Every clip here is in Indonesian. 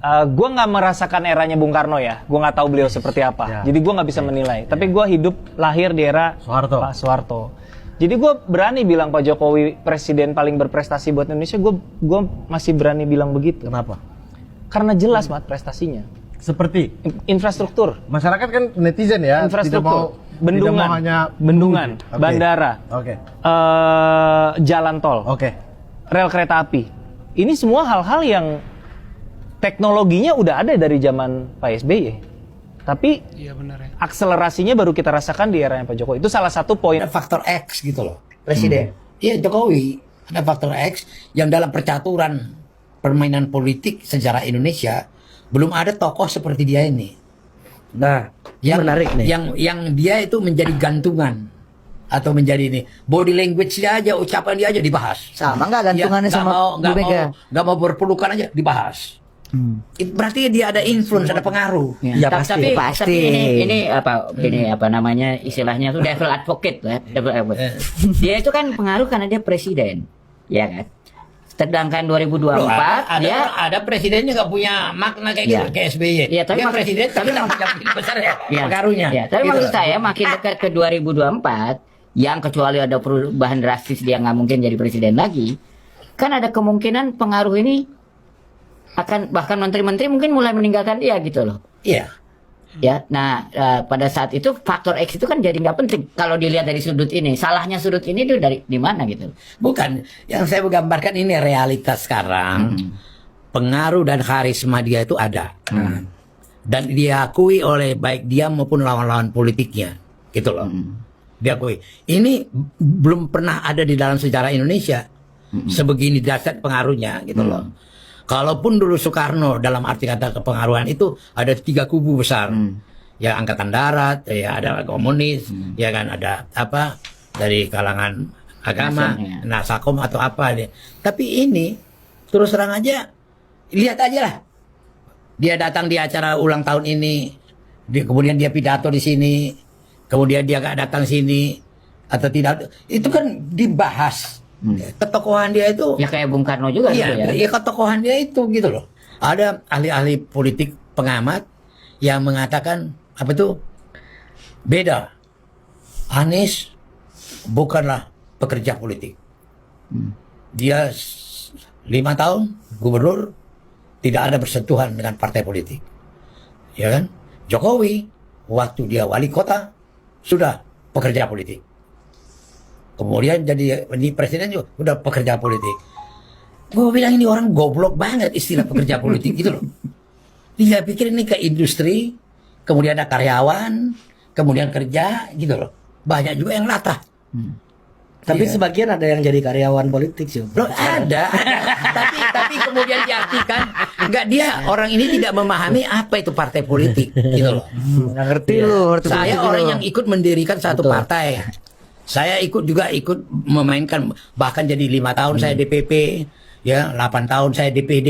gue nggak merasakan eranya Bung Karno ya. Gue nggak tahu beliau seperti apa. Ya. Jadi gue nggak bisa menilai. Tapi gue lahir di era Soeharto. Pak Soeharto. Jadi gue berani bilang Pak Jokowi presiden paling berprestasi buat Indonesia. Gue masih berani bilang begitu. Kenapa? Karena jelas banget prestasinya. Seperti Infrastruktur. masyarakat kan netizen ya, Infrastruktur. tidak mau hanya bendungan, Oke. bandara, jalan tol, rel kereta api. Ini semua hal-hal yang teknologinya udah ada dari zaman Pak SBY. Tapi Iya benar ya. akselerasinya baru kita rasakan di era Pak Jokowi. Itu salah satu poin. Ada faktor X gitu loh, presiden. Iya Jokowi ada faktor X yang dalam percaturan permainan politik sejarah Indonesia belum ada tokoh seperti dia ini. Nah, Yang menarik nih. Yang dia itu menjadi gantungan atau menjadi ini body language dia aja, ucapan dia aja dibahas. Sama nggak gantungannya sama Bu Mega? Nggak mau berpelukan aja dibahas. Berarti dia ada influence, ada pengaruh. Ya, pasti. Tapi ini apa namanya istilahnya tuh devil advocate lah. Devil advocate. Dia itu kan pengaruh karena dia presiden, ya kan. Sedangkan 2024 Loh, dia ada presidennya nggak punya makna kayak gitu kayak SBY. Iya, tapi dia presiden tapi nggak punya besar ya pengaruhnya. Ya, tapi Gitu maksud loh. saya makin dekat ke 2024 yang kecuali ada perubahan drastis dia nggak mungkin jadi presiden lagi, kan ada kemungkinan pengaruh ini akan bahkan menteri-menteri mungkin mulai meninggalkan dia gitu loh. Iya. Ya, nah pada saat itu faktor X itu kan jadi nggak penting kalau dilihat dari sudut ini. Salahnya sudut ini itu dari di mana gitu? Bukan, yang saya gambarkan ini realitas sekarang. Pengaruh dan karisma dia itu ada. Dan diakui oleh baik dia maupun lawan-lawan politiknya. Gitu loh. Diakui. Ini belum pernah ada di dalam sejarah Indonesia. Sebegini dahsyat pengaruhnya gitu loh. Kalaupun dulu Soekarno dalam arti kata kepengaruhan itu ada 3 kubu besar. Ya angkatan darat, ya ada komunis, ya kan ada apa dari kalangan agama, Nasakom atau apa dia. Tapi ini terus terang aja lihat aja lah. Dia datang di acara ulang tahun ini, kemudian dia pidato di sini, kemudian dia gak datang sini atau tidak, itu kan dibahas. Ketokohan dia itu Ya kayak Bung Karno juga iya, gitu ya. ya ketokohan dia itu gitu loh. Ada ahli-ahli politik pengamat yang mengatakan apa itu beda. Anies bukanlah pekerja politik. Dia 5 tahun gubernur tidak ada bersentuhan dengan partai politik. Ya kan? Jokowi waktu dia wali kota sudah pekerja politik. Kemudian jadi presiden juga udah pekerja politik. Gue bilang ini orang goblok banget istilah pekerja politik gitu loh. Dia pikir ini ke industri, kemudian ada karyawan, kemudian kerja gitu loh. Banyak juga yang latah. Tapi sebagian ada yang jadi karyawan politik sih. Loh, ada. tapi kemudian diartikan enggak, dia orang ini tidak memahami apa itu partai politik gitu loh. Nggak ngerti lu. Saya orang yang ikut mendirikan satu partai. Saya ikut memainkan, bahkan jadi 5 tahun saya DPP, ya 8 tahun saya DPD.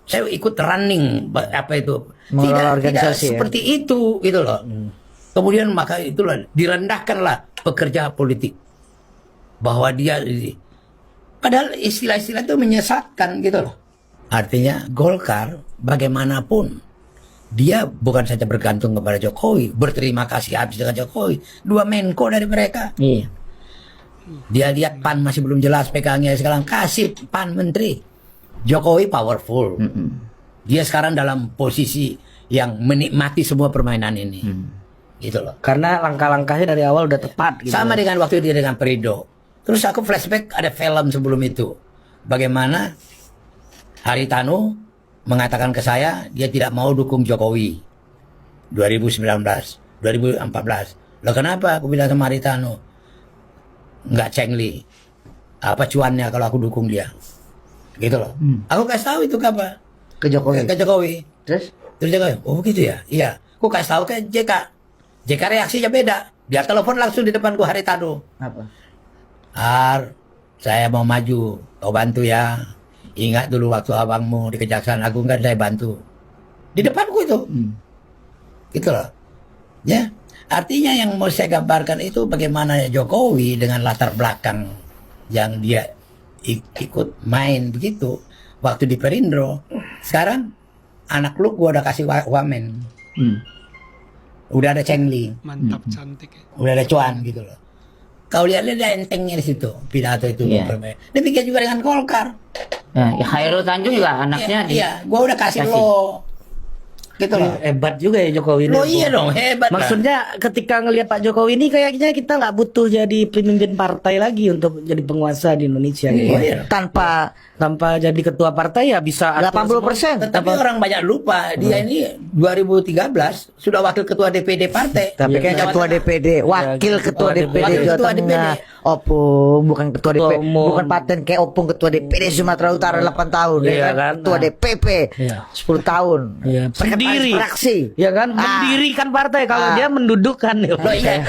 Saya ikut running apa itu Mengelola tidak organisasi ya? seperti itu gitu loh. Kemudian maka itulah direndahkanlah pekerja politik bahwa dia, padahal istilah-istilah itu menyesatkan gitu loh. Artinya Golkar bagaimanapun dia bukan saja bergantung kepada Jokowi, berterima kasih habis dengan Jokowi. 2 Menko dari mereka. Iya. Dia lihat PAN masih belum jelas pegangnya, sekarang kasih PAN menteri. Jokowi powerful. Dia sekarang dalam posisi yang menikmati semua permainan ini. Gitu loh. Karena langkah-langkahnya dari awal udah tepat gitu. Sama dengan waktu dia dengan Perindo. Terus aku flashback ada film sebelum itu. Bagaimana Haritanu mengatakan ke saya dia tidak mau dukung Jokowi 2019, 2014. Loh kenapa? Aku bilang sama Haritanu, nggak cengli. Apa cuannya kalau aku dukung dia? Gitu loh. Aku kasih tahu itu ke apa? Ke Jokowi. Ke Jokowi. Terus Jokowi, oh begitu ya? Iya. Aku kasih tahu ke JK. JK reaksinya beda. Dia telepon langsung di depanku Haritanu. apa? Har, saya mau maju, kau bantu ya. Ingat dulu waktu abangmu di Kejaksaan Agung kan saya bantu. Di depanku itu. Gitu loh. Ya. Artinya yang mau saya gambarkan itu bagaimana Jokowi dengan latar belakang yang dia ikut main begitu waktu di Perindo. Sekarang anak lu gua udah kasih wamen. Udah ada cengli, Mantap, cantik ya. udah ada cuan gitu loh. Kau lihat ada entengnya di situ pidato itu. Iya. Demikian juga dengan Golkar. Nah, ya Khairul Tanjung juga anaknya Iya, gua udah kasih lo. Gitu loh. Hebat juga ya Jokowi ini. Lo iya dong, hebat. Maksudnya ketika ngelihat Pak Jokowi ini kayaknya kita nggak butuh jadi pemimpin partai lagi untuk jadi penguasa di Indonesia. gitu. Iya. Tanpa jadi ketua partai ya bisa atur 80%. Tetapi orang banyak lupa dia ini 2013 sudah wakil ketua DPD partai. Tapi kan Jawa ketua Tengah. DPD, wakil ketua DPD Wakil Jawa ketua Tengah. DPD. Opung, bukan ketua DPD, umum. bukan paten kayak Opung ketua DPD Sumatera Utara 8 tahun, Iya ya kan? kan? Ketua Nah. DPP Iya. 10 tahun. Iya, Sekretaris sendiri. fraksi. Ya kan, mendirikan partai kalau dia mendudukkan ya. Loh, iya.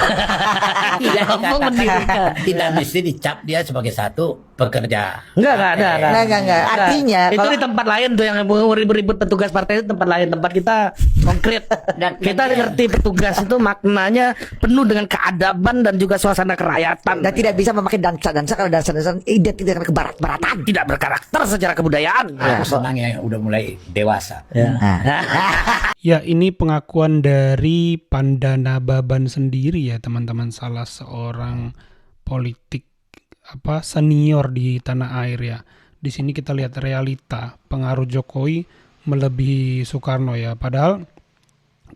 tidak, Ngomong mendirikan. tidak mesti dicap dia sebagai satu pekerja. Enggak ada. Enggak. Artinya itu kalau di tempat lain tuh yang ribut-ribut petugas partai itu tempat lain. Tempat kita konkret. Dan- Kita ngerti petugas itu maknanya penuh dengan keadaban dan juga suasana kerakyatan. dan tidak bisa memakai dansa kalau dansa identik dengan kebarat-baratan. Tidak berkarakter secara kebudayaan. Aku senang ya udah mulai dewasa. Ya, ini pengakuan dari Pandana Baban sendiri ya, teman-teman, salah seorang politik senior di tanah air ya. Di sini kita lihat realita pengaruh Jokowi melebihi Soekarno ya. Padahal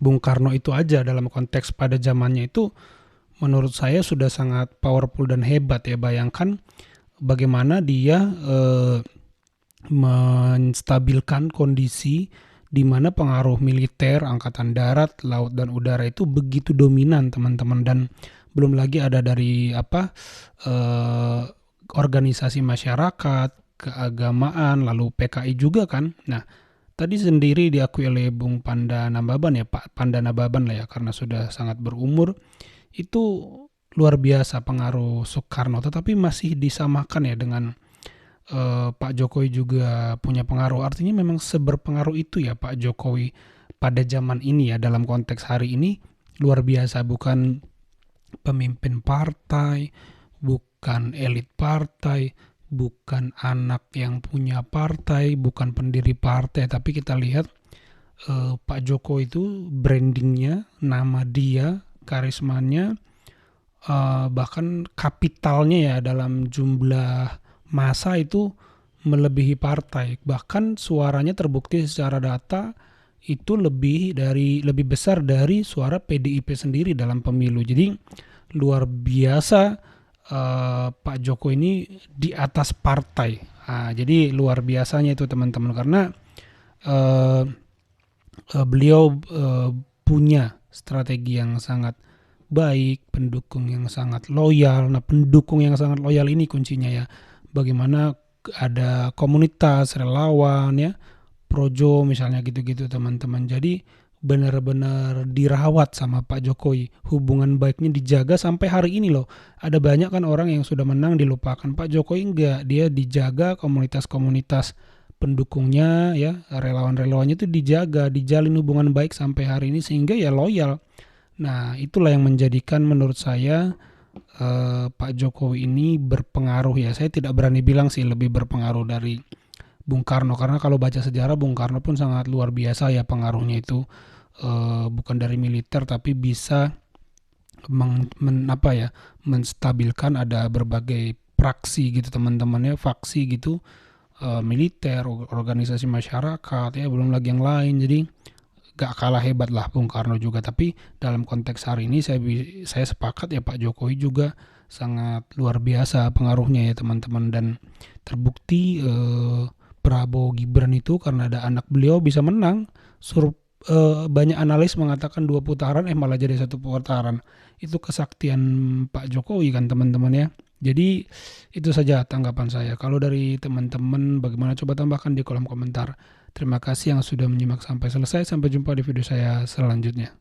Bung Karno itu aja dalam konteks pada zamannya itu menurut saya sudah sangat powerful dan hebat ya. Bayangkan bagaimana dia menstabilkan kondisi di mana pengaruh militer, angkatan darat, laut dan udara itu begitu dominan, teman-teman, dan belum lagi ada dari organisasi masyarakat, keagamaan, lalu PKI juga kan. Nah, tadi sendiri diakui oleh Bung Pandana Baban ya, Pak Pandana Baban lah ya, karena sudah sangat berumur, itu luar biasa pengaruh Soekarno, tetapi masih disamakan ya dengan Pak Jokowi juga punya pengaruh. Artinya memang seberpengaruh itu ya Pak Jokowi pada zaman ini ya, dalam konteks hari ini luar biasa. Bukan pemimpin partai, bukan elit partai, bukan anak yang punya partai, bukan pendiri partai, tapi kita lihat Pak Jokowi itu brandingnya, nama dia, karismanya, bahkan kapitalnya ya dalam jumlah masa itu melebihi partai. Bahkan suaranya terbukti secara data itu lebih besar dari suara PDIP sendiri dalam pemilu. Jadi luar biasa Pak Jokowi ini di atas partai. Nah, jadi luar biasanya itu teman-teman, karena beliau punya strategi yang sangat baik, pendukung yang sangat loyal. Nah, pendukung yang sangat loyal ini kuncinya ya. Bagaimana ada komunitas relawan ya, projo misalnya gitu-gitu teman-teman. Jadi benar-benar dirawat sama Pak Jokowi, hubungan baiknya dijaga sampai hari ini loh. Ada banyak kan orang yang sudah menang dilupakan, Pak Jokowi enggak, dia dijaga komunitas-komunitas pendukungnya ya, relawan-relawannya itu dijaga, dijalin hubungan baik sampai hari ini sehingga ya loyal. Nah, itulah yang menjadikan menurut saya Pak Jokowi ini berpengaruh ya. Saya tidak berani bilang sih lebih berpengaruh dari Bung Karno, karena kalau baca sejarah Bung Karno pun sangat luar biasa ya pengaruhnya itu, bukan dari militer tapi bisa menstabilkan ada berbagai praksi gitu teman-teman ya, faksi gitu, militer, organisasi masyarakat ya, belum lagi yang lain. Jadi gak kalah hebat lah Bung Karno juga. Tapi dalam konteks hari ini saya sepakat ya, Pak Jokowi juga sangat luar biasa pengaruhnya ya teman-teman. Dan terbukti Prabowo Gibran itu karena ada anak beliau bisa menang. Banyak analis mengatakan 2 putaran malah jadi 1 putaran. Itu kesaktian Pak Jokowi kan teman-teman ya. Jadi itu saja tanggapan saya. Kalau dari teman-teman bagaimana, coba tambahkan di kolom komentar. Terima kasih yang sudah menyimak sampai selesai. Sampai jumpa di video saya selanjutnya.